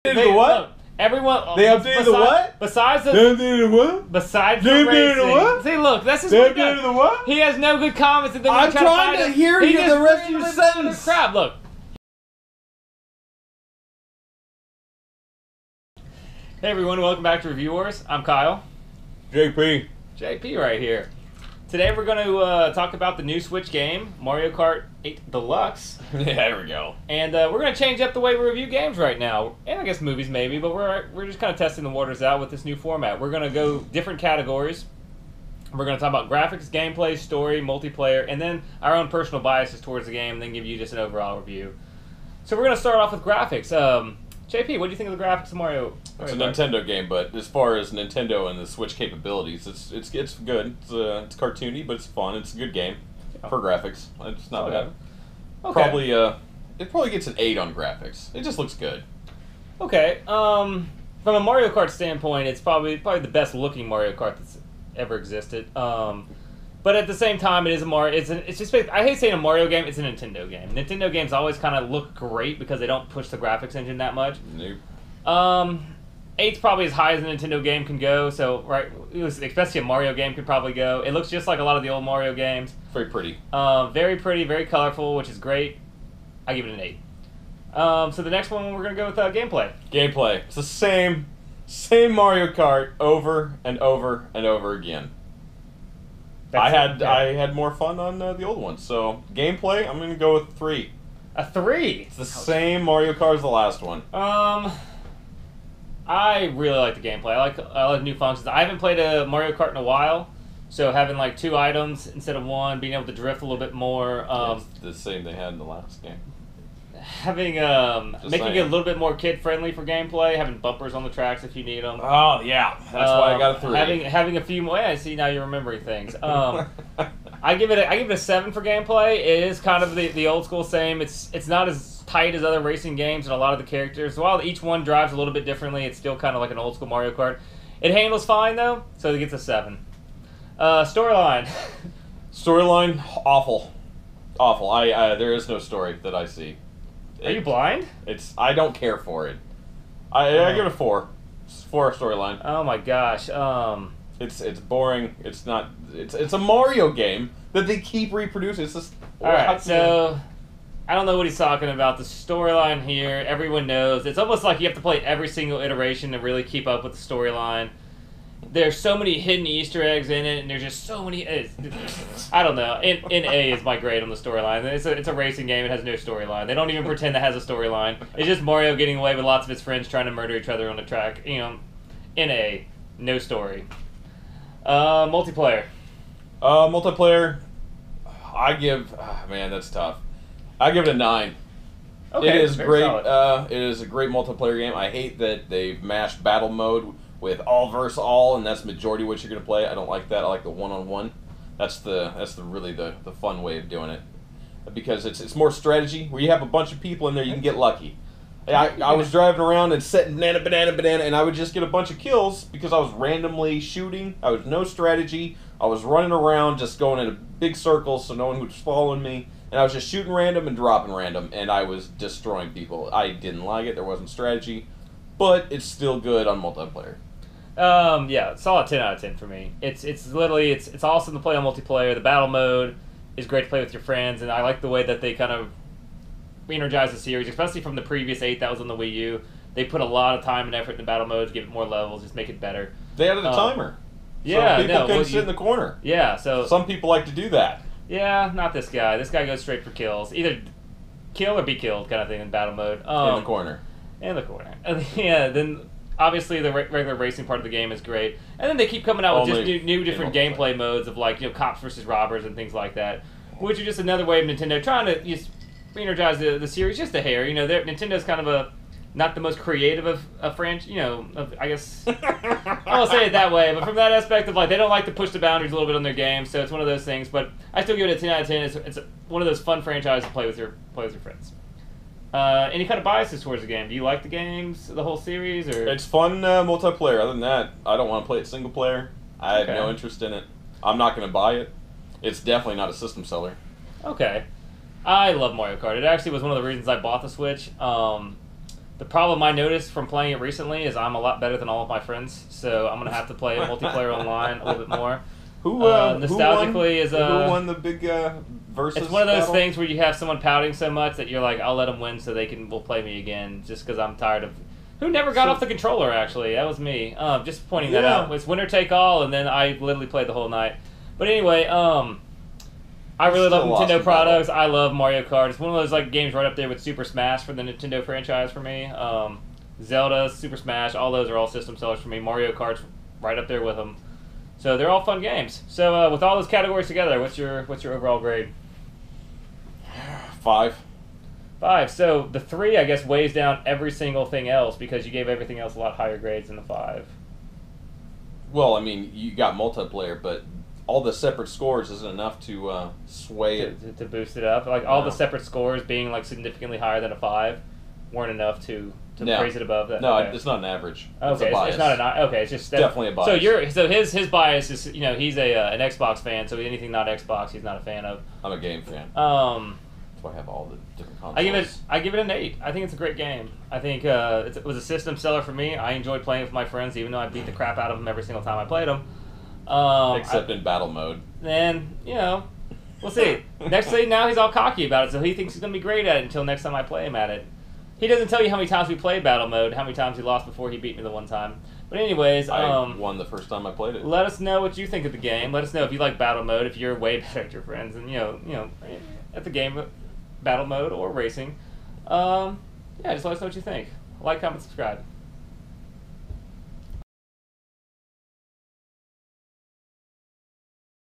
Updated the what? Look, everyone. They updated the what? Besides the. They updated the what? Besides They the updated racing. the what? See, look, that's just They what he updated does. the what? He has no good comments, and then I'm we try trying to to hear he you just the rest of your randomly does sentence. Crap, look. Hey everyone, welcome back to Review Wars. I'm Kyle. JP. JP right here. Today we're going to talk about the new Switch game, Mario Kart 8 Deluxe. Yeah, there we go. And we're going to change up the way we review games right now. And I guess movies maybe, but we're just kind of testing the waters out with this new format. We're going to go different categories. We're going to talk about graphics, gameplay, story, multiplayer, and then our own personal biases towards the game, and then give you just an overall review. So we're going to start off with graphics. JP, what do you think of the graphics of Mario? It's a Nintendo game, but as far as Nintendo and the Switch capabilities, it's good. It's cartoony, but it's fun. It's a good game for graphics. It's not bad. Okay. It probably gets an 8 on graphics. It just looks good. Okay. From a Mario Kart standpoint, it's probably the best looking Mario Kart that's ever existed. But at the same time, it is a Mario. It's just I hate saying a Mario game. It's a Nintendo game. Nintendo games always kind of look great because they don't push the graphics engine that much. Nope. 8's probably as high as a Nintendo game can go. So especially a Mario game could probably go. It looks just like a lot of the old Mario games. Very pretty. Very pretty, very colorful, which is great. I give it an 8. So the next one we're gonna go with gameplay. Gameplay. It's the same Mario Kart over and over and over again. I had more fun on the old one. So gameplay, I'm gonna go with 3. A 3. It's the same Mario Kart as the last one. I really like the gameplay. I like new functions. I haven't played a Mario Kart in a while, so having like 2 items instead of 1, being able to drift a little bit more. It's the same they had in the last game. Making it a little bit more kid friendly for gameplay. Having bumpers on the tracks if you need them. Oh yeah, that's why I got a 3. Having a few more. Yeah, I see now you're remembering things. I give it a 7 for gameplay. It is kind of the old school same. It's not as tight as other racing games and a lot of the characters. While each one drives a little bit differently, it's still kind of like an old school Mario Kart. It handles fine though, so it gets a 7. Storyline. Storyline, awful. There is no story that I see. Are you blind? I don't care for it. I give it a 4. It's 4 storyline. Oh my gosh. It's boring. It's not. It's a Mario game that they keep reproducing. It's just. All right. So I don't know what he's talking about. The storyline here, everyone knows. It's almost like you have to play every single iteration to really keep up with the storyline. There's so many hidden Easter eggs in it, and there's just so many. I don't know. In A is my grade on the storyline. It's a racing game. It has no storyline. They don't even pretend it has a storyline. It's just Mario getting away with lots of his friends trying to murder each other on the track. You know, in A, no story. Multiplayer. Multiplayer. I give. Man, that's tough. I give it a 9. Okay, it is great. Solid. It is a great multiplayer game. I hate that they've mashed battle mode with all versus all, and that's majority what you're gonna play. I don't like that. I like the one-on-one. That's really the fun way of doing it, because it's more strategy where you have a bunch of people in there. You can get lucky. I was driving around and setting banana, and I would just get a bunch of kills because I was randomly shooting. I was no strategy. I was running around just going in a big circle so no one was following me, and I was just shooting random and dropping random, and I was destroying people. I didn't like it. There wasn't strategy, but it's still good on multiplayer. Yeah, solid 10 out of 10 for me. It's awesome to play on multiplayer. The battle mode is great to play with your friends, and I like the way that they kind of re-energize the series, especially from the previous 8 that was on the Wii U. They put a lot of time and effort in the battle mode to give it more levels, just make it better. They added a timer. Yeah, so people couldn't sit in the corner. Yeah, so some people like to do that. Yeah, not this guy. This guy goes straight for kills. Either kill or be killed kind of thing in battle mode. In the corner. In the corner. Yeah, then obviously the regular racing part of the game is great. And then they keep coming out with just new different gameplay modes of like, cops versus robbers and things like that, which are just another way of Nintendo trying to just re-energize the series just a hair. Nintendo's kind of not the most creative of I guess I won't say it that way, but from that aspect of like they don't like to push the boundaries a little bit on their game, so it's one of those things. But I still give it a 10 out of 10. It's one of those fun franchises to play with your friends. Any kind of biases towards the game? Do you like the games, the whole series, or? It's fun multiplayer. Other than that, I don't want to play it single player. I have no interest in it. I'm not going to buy it. It's definitely not a system seller. Okay. I love Mario Kart. It actually was one of the reasons I bought the Switch. The problem I noticed from playing it recently is I'm a lot better than all of my friends, so I'm gonna have to play multiplayer online a little bit more. Nostalgically who won the big versus? It's one of those battle? things where you have someone pouting so much that you're like, I'll let them win so will play me again, just because I'm tired of. Who never got off the controller? Actually, that was me. Just pointing that out. It's winner take all, and then I literally played the whole night. But anyway, I really love Nintendo products. I love Mario Kart. It's one of those like games right up there with Super Smash for the Nintendo franchise for me. Zelda, Super Smash, all those are all system sellers for me. Mario Kart's right up there with them. So they're all fun games. So with all those categories together, what's your overall grade? 5. 5. So the 3, I guess, weighs down every single thing else because you gave everything else a lot higher grades than the 5. Well, I mean, you got multiplayer, but all the separate scores isn't enough to sway it. To boost it up. Like all the separate scores being like significantly higher than a 5 weren't enough to raise it above that. No, okay. It's not an average. Okay, it's not okay. It's just definitely a bias. So his bias is he's an Xbox fan, so anything not Xbox he's not a fan of. I'm a game fan. That's why I have all the different consoles. I give it an 8. I think it's a great game. I think it was a system seller for me. I enjoyed playing with my friends, even though I beat the crap out of them every single time I played them. Except in battle mode. And we'll see. Next thing, now he's all cocky about it, so he thinks he's gonna be great at it until next time I play him at it. He doesn't tell you how many times we played battle mode, how many times he lost before he beat me the one time. But anyways, I won the first time I played it. Let us know what you think of the game. Let us know if you like battle mode, if you're way better at your friends, and at the game, battle mode or racing. Just let us know what you think. Like, comment, subscribe.